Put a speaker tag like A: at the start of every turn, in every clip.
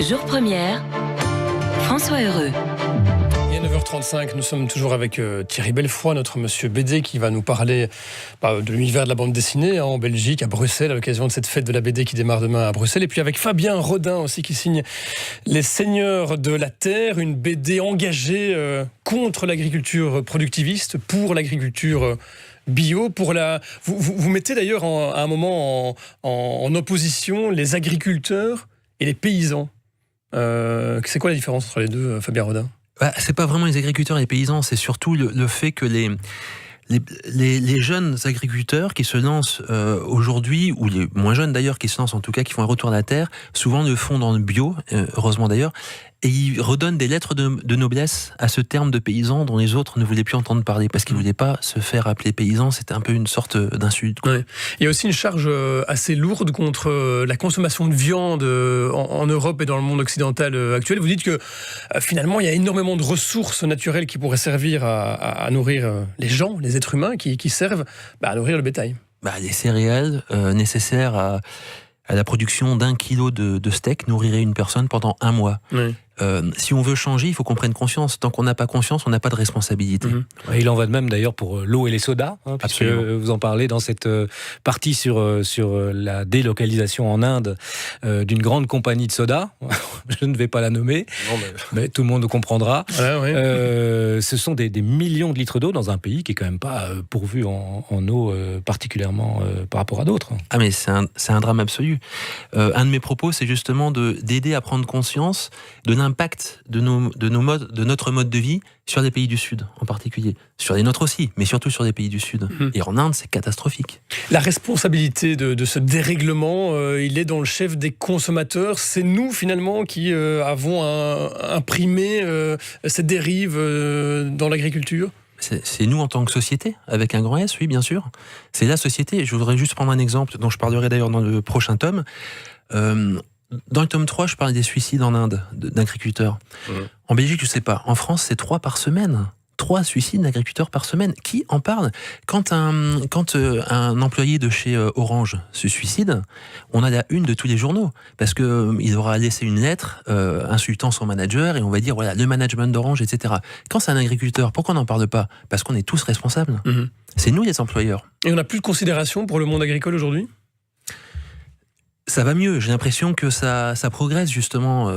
A: Jour première, François Heureux.
B: Il est 9h35, nous sommes toujours avec Thierry Belfroy, notre monsieur BD, qui va nous parler de l'univers de la bande dessinée en Belgique, à Bruxelles, à l'occasion de cette fête de la BD qui démarre demain à Bruxelles. Et puis avec Fabien Rodin aussi, qui signe Les Seigneurs de la Terre, une BD engagée contre l'agriculture productiviste, pour l'agriculture bio. Vous mettez d'ailleurs à un moment en opposition les agriculteurs et les paysans. C'est quoi la différence entre les deux, Fabien Rodin ?
C: C'est pas vraiment les agriculteurs et les paysans, c'est surtout le fait que les jeunes agriculteurs qui se lancent aujourd'hui, ou les moins jeunes d'ailleurs, qui se lancent en tout cas, qui font un retour à la terre, souvent le font dans le bio, heureusement d'ailleurs, et ils redonnent des lettres de noblesse à ce terme de paysan dont les autres ne voulaient plus entendre parler, parce qu'ils ne voulaient pas se faire appeler paysan, c'était un peu une sorte d'insulte. Ouais.
B: Il y a aussi une charge assez lourde contre la consommation de viande en Europe et dans le monde occidental actuel. Vous dites que finalement il y a énormément de ressources naturelles qui pourraient servir à nourrir les gens, les êtres humains qui servent à nourrir le bétail.
C: Les céréales nécessaires à la production d'1 kilo de steak nourrirait une personne pendant 1 mois. Oui. Si on veut changer, il faut qu'on prenne conscience. Tant qu'on n'a pas conscience, on n'a pas de responsabilité.
D: Il en va de même d'ailleurs pour l'eau et les sodas, puisque vous en parlez dans cette partie sur la délocalisation en Inde d'une grande compagnie de soda. Je ne vais pas la nommer, mais tout le monde comprendra. Ce sont des millions de litres d'eau dans un pays qui est quand même pas pourvu en eau particulièrement par rapport à d'autres.
C: Mais c'est un drame absolu. Un de mes propos, c'est justement d'aider à prendre conscience de l'impact de notre mode de vie sur les pays du Sud en particulier. Sur les nôtres aussi, mais surtout sur les pays du Sud. Et en Inde, c'est catastrophique.
B: La responsabilité de ce dérèglement, il est dans le chef des consommateurs. C'est nous, finalement, qui avons imprimé cette dérive dans l'agriculture.
C: C'est nous en tant que société, avec un grand S, oui, bien sûr. C'est la société. Je voudrais juste prendre un exemple, dont je parlerai d'ailleurs dans le prochain tome. Dans le tome 3, je parle des suicides en Inde, d'agriculteurs. En Belgique, je sais pas. En France, c'est 3 par semaine. 3 suicides d'agriculteurs par semaine. Qui en parle ? Quand un employé de chez Orange se suicide, on a la une de tous les journaux. Parce qu'il aura laissé une lettre insultant son manager et on va dire, voilà, le management d'Orange, etc. Quand c'est un agriculteur, pourquoi on n'en parle pas ? Parce qu'on est tous responsables. C'est nous les employeurs.
B: Et on n'a plus de considération pour le monde agricole aujourd'hui ?
C: Ça va mieux, j'ai l'impression que ça progresse justement.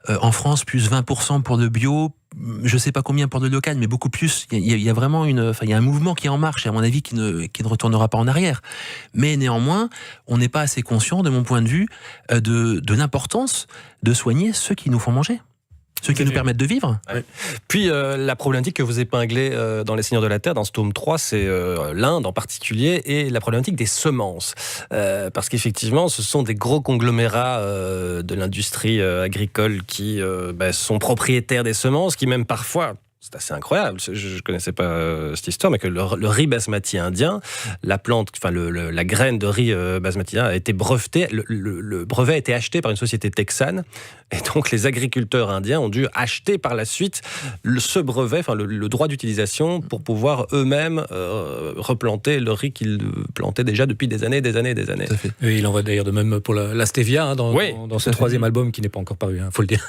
C: En France, plus 20% pour le bio, je sais pas combien pour le local, mais beaucoup plus. Il y a vraiment il y a un mouvement qui est en marche, et à mon avis, qui ne retournera pas en arrière. Mais néanmoins, on n'est pas assez conscient, de mon point de vue, de l'importance de soigner ceux qui nous font manger. Ceux qui nous permettent de vivre.
E: Puis la problématique que vous épinglez dans Les Seigneurs de la Terre, dans ce tome 3, c'est l'Inde en particulier, et la problématique des semences. Parce qu'effectivement, ce sont des gros conglomérats de l'industrie agricole qui sont propriétaires des semences, qui même parfois... C'est assez incroyable, je ne connaissais pas cette histoire, mais que le riz basmati indien, la graine de riz basmati indien a été brevetée, le brevet a été acheté par une société texane, et donc les agriculteurs indiens ont dû acheter par la suite ce brevet, le droit d'utilisation, pour pouvoir eux-mêmes replanter le riz qu'ils plantaient déjà depuis des années. Tout à fait.
D: Et il en va d'ailleurs de même pour la stevia, dans ce 3e album qui n'est pas encore paru, faut le dire.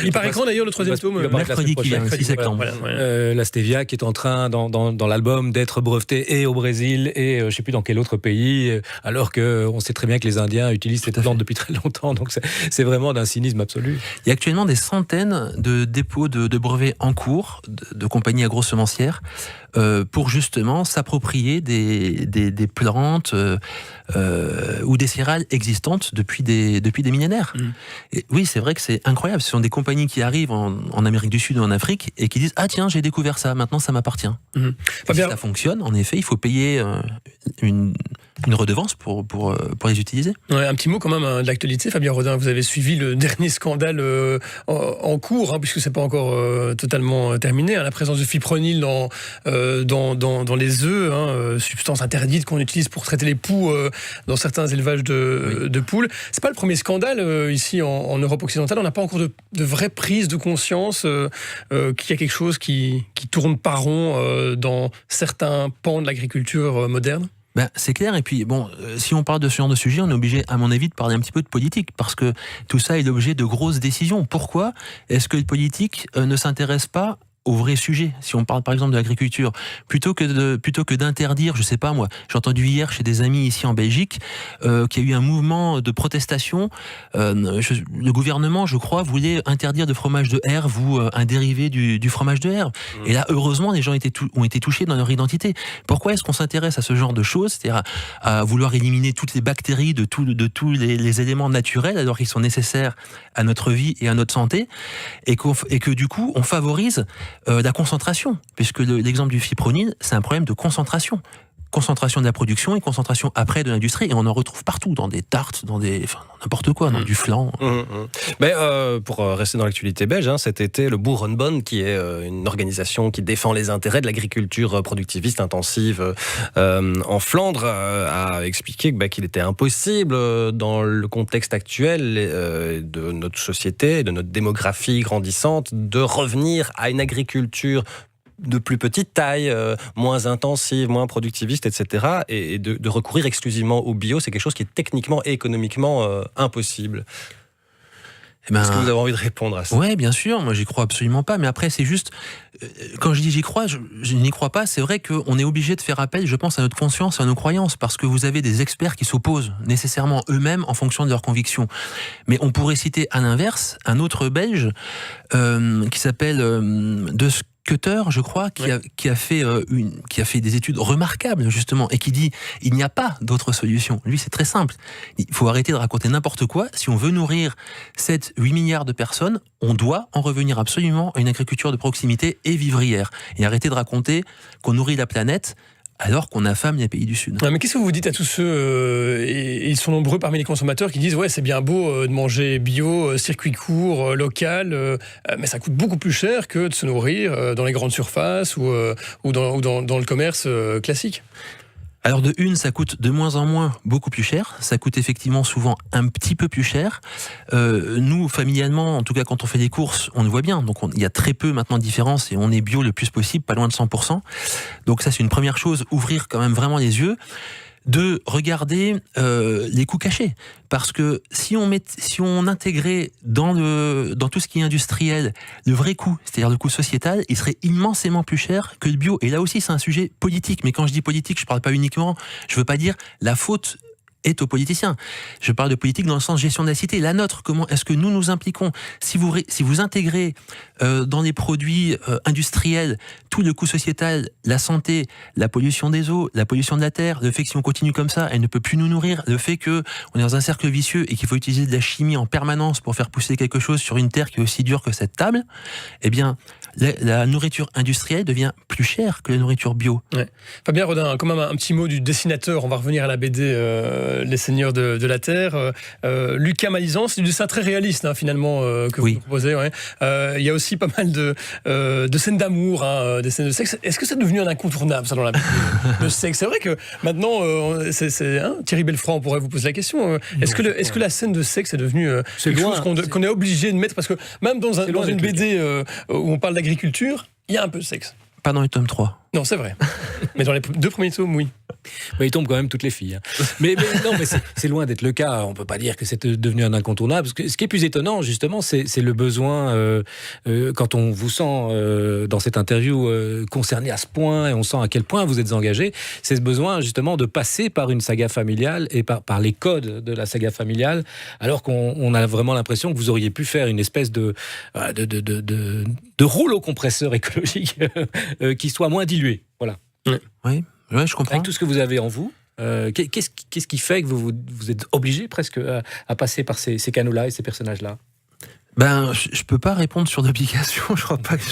B: Il paraît quand d'ailleurs le 3e tome ?
C: Mercredi qui vient, 6 septembre.
D: La stevia qui est en train dans l'album d'être brevetée et au Brésil et je ne sais plus dans quel autre pays, alors qu'on sait très bien que les Indiens utilisent cette plante depuis très longtemps, donc c'est vraiment d'un cynisme absolu.
C: Il y a actuellement des centaines de dépôts de brevets en cours de compagnies agrosemencières pour justement s'approprier des plantes ou des céréales existantes depuis des millénaires. Et oui, c'est vrai que c'est incroyable. Ce sont des compagnies qui arrivent en Amérique du Sud ou en Afrique et qui disent « Ah tiens, j'ai découvert ça, maintenant ça m'appartient ». Si ça fonctionne, en effet, il faut payer une redevance pour les utiliser.
B: Un petit mot quand même de l'actualité, Fabien Rodin. Vous avez suivi le dernier scandale en cours, puisque c'est pas encore totalement terminé. La présence de fipronil dans les œufs, substance interdite qu'on utilise pour traiter les poux dans certains élevages de poules. C'est pas le premier scandale ici en Europe occidentale. On n'a pas encore de vraie prise de conscience qu'il y a quelque chose qui tourne pas rond dans certains pans de l'agriculture moderne.
C: Ben, c'est clair, et puis bon, si on parle de ce genre de sujet, on est obligé, à mon avis, de parler un petit peu de politique, parce que tout ça est l'objet de grosses décisions. Pourquoi est-ce que le politique ne s'intéresse pas au vrai sujet? Si on parle par exemple de l'agriculture, plutôt que d'interdire, je sais pas moi, j'ai entendu hier chez des amis ici en Belgique qu'il y a eu un mouvement de protestation. Le gouvernement, je crois, voulait interdire de fromage de herve ou un dérivé du fromage de herve. Et là, heureusement, les gens ont été touchés dans leur identité. Pourquoi est-ce qu'on s'intéresse à ce genre de choses, c'est-à-dire à vouloir éliminer toutes les bactéries de tous les éléments naturels alors qu'ils sont nécessaires à notre vie et à notre santé, et que du coup, on favorise la concentration, puisque l'exemple du fipronil, c'est un problème de concentration. Concentration de la production et concentration après de l'industrie, et on en retrouve partout, dans des tartes, dans n'importe quoi, dans du flan.
E: Mais pour rester dans l'actualité belge, cet été, le Boerenbond, qui est une organisation qui défend les intérêts de l'agriculture productiviste intensive en Flandre, a expliqué qu'il était impossible, dans le contexte actuel de notre société, de notre démographie grandissante, de revenir à une agriculture de plus petite taille, moins intensive, moins productiviste, etc. Et de recourir exclusivement au bio, c'est quelque chose qui est techniquement et économiquement impossible. Est-ce que vous avez envie de répondre à ça?
C: Oui, bien sûr, moi j'y crois absolument pas, mais après c'est juste, quand je dis j'y crois, je n'y crois pas, c'est vrai qu'on est obligé de faire appel, je pense, à notre conscience, à nos croyances, parce que vous avez des experts qui s'opposent nécessairement eux-mêmes en fonction de leurs convictions. Mais on pourrait citer à l'inverse un autre Belge qui s'appelle De Schutter, je crois, qui a fait des études remarquables justement, et qui dit il n'y a pas d'autre solution. Lui, c'est très simple. Il faut arrêter de raconter n'importe quoi. Si on veut nourrir 7-8 milliards de personnes, on doit en revenir absolument à une agriculture de proximité et vivrière, et arrêter de raconter qu'on nourrit la planète alors qu'on affame les pays du Sud.
B: Non, mais qu'est-ce que vous dites à tous ceux, et ils sont nombreux parmi les consommateurs, qui disent ouais, c'est bien beau de manger bio, circuit court, local, mais ça coûte beaucoup plus cher que de se nourrir dans les grandes surfaces ou dans le commerce classique?
C: Alors de une, ça coûte de moins en moins beaucoup plus cher. Ça coûte effectivement souvent un petit peu plus cher. Nous, familialement, en tout cas quand on fait des courses, on le voit bien. Donc il y a très peu maintenant de différence et on est bio le plus possible, pas loin de 100%. Donc ça, c'est une première chose, ouvrir quand même vraiment les yeux. De regarder les coûts cachés, parce que si on intégrait dans tout ce qui est industriel le vrai coût, c'est-à-dire le coût sociétal, il serait immensément plus cher que le bio. Et là aussi, c'est un sujet politique. Mais quand je dis politique, je parle pas uniquement, je veux pas dire la faute est aux politiciens. Je parle de politique dans le sens gestion de la cité. La nôtre, comment est-ce que nous impliquons? Si vous intégrez dans les produits industriels tout le coût sociétal, la santé, la pollution des eaux, la pollution de la terre, le fait que si on continue comme ça, elle ne peut plus nous nourrir, le fait qu'on est dans un cercle vicieux et qu'il faut utiliser de la chimie en permanence pour faire pousser quelque chose sur une terre qui est aussi dure que cette table, eh bien, la nourriture industrielle devient plus chère que la nourriture bio. Ouais.
B: Fabien Rodin, quand même un petit mot du dessinateur. On va revenir à la BD Les Seigneurs de la Terre. Lucas Malizan, c'est du dessin très réaliste finalement que vous proposez. Ouais. Il y a aussi pas mal de scènes d'amour, des scènes de sexe. Est-ce que c'est devenu un incontournable ça dans la BD? Le sexe, c'est vrai que maintenant, Thierry Belfroid, on pourrait vous poser la question. Est-ce que la scène de sexe est devenue quelque chose qu'on est obligé de mettre? Parce que même dans une BD où on parle d'agriculture, il y a un peu de sexe.
C: Pas dans les tomes 3.
B: Non, c'est vrai. Mais dans les 2 premiers tomes, oui.
D: Mais il tombe quand même toutes les filles. Mais c'est loin d'être le cas. On ne peut pas dire que c'est devenu un incontournable. Parce que ce qui est plus étonnant, justement, c'est le besoin, quand on vous sent dans cette interview concerné à ce point, et on sent à quel point vous êtes engagé, c'est ce besoin, justement, de passer par une saga familiale et par les codes de la saga familiale, alors qu'on a vraiment l'impression que vous auriez pu faire une espèce de rouleau compresseur écologique qui soit moins dilué. Voilà.
C: Oui, je comprends.
D: Avec tout ce que vous avez en vous, qu'est-ce qui fait que vous êtes obligé presque à passer par ces canaux-là et ces personnages-là?
C: Je peux pas répondre sur l'obligation. Je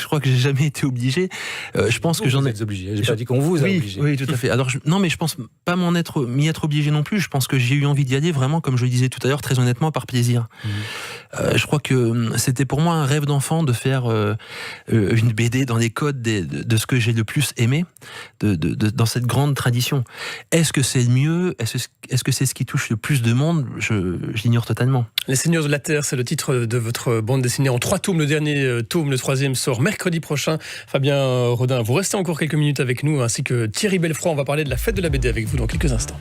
C: crois que j'ai jamais été obligé. Je pense que j'en ai.
D: Vous êtes obligé. J'ai pas dit qu'on vous a obligé.
C: Oui, tout à fait. Alors non, mais je pense pas m'y être obligé non plus. Je pense que j'ai eu envie d'y aller vraiment, comme je le disais tout à l'heure, très honnêtement, par plaisir. Je crois que c'était pour moi un rêve d'enfant de faire une BD dans les codes de ce que j'ai le plus aimé, dans cette grande tradition. Est-ce que c'est le mieux ? Est-ce que c'est ce qui touche le plus de monde ? Je l'ignore totalement.
B: Les Seigneurs de la Terre, c'est le titre de votre bande dessinée en 3 tomes. Le dernier tome, le 3e, sort mercredi prochain. Fabien Rodin, vous restez encore quelques minutes avec nous, ainsi que Thierry Belfroid. On va parler de la fête de la BD avec vous dans quelques instants.